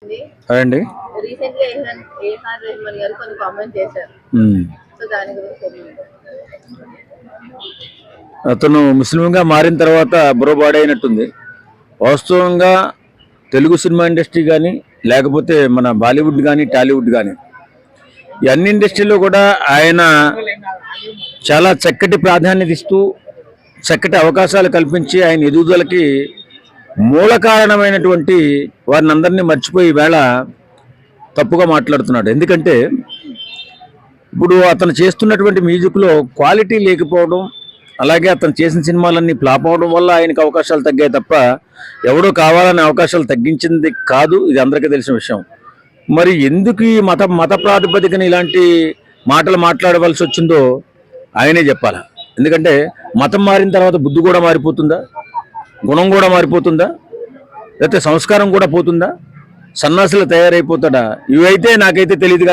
అండి. రీసెంట్‌గా ఏఆర్ రెహమాన్ గారు కొన్ని కామెంట్ చేశారు. సో దాని గురించి అతను ముస్లింగా మారిన తర్వాత బుర్రబాడైనట్టుంది. వాస్తవంగా తెలుగు సినిమా ఇండస్ట్రీ కానీ, లేకపోతే మన బాలీవుడ్ కానీ, టాలీవుడ్ కానీ, ఈ అన్ని ఇండస్ట్రీలో కూడా ఆయన చాలా చక్కటి ప్రాధాన్యత ఇస్తూ, చక్కటి అవకాశాలు కల్పించి ఆయన ఎదుగుదలకి మూల కారణమైనటువంటి వారిని అందరినీ మర్చిపోయి వేళ తప్పుగా మాట్లాడుతున్నాడు. ఎందుకంటే ఇప్పుడు అతను చేస్తున్నటువంటి మ్యూజిక్లో క్వాలిటీ లేకపోవడం, అలాగే అతను చేసిన సినిమాలన్నీ ఫ్లాప్ అవడం వల్ల ఆయనకు అవకాశాలు తగ్గాయి తప్ప ఎవడో కావాలనే అవకాశాలు తగ్గించింది కాదు. ఇది అందరికీ తెలిసిన విషయం. మరి ఎందుకు ఈ మత ప్రాతిపదికన ఇలాంటి మాటలు మాట్లాడవలసి వచ్చిందో ఆయనే చెప్పాలి. ఎందుకంటే మతం మారిన తర్వాత బుద్ధి కూడా మారిపోతుందా, గుణం కూడా మారిపోతుందా, లేకపోతే సంస్కారం కూడా పోతుందా, సన్నాసులు తయారైపోతాడా, ఇవైతే నాకైతే తెలియదు. కానీ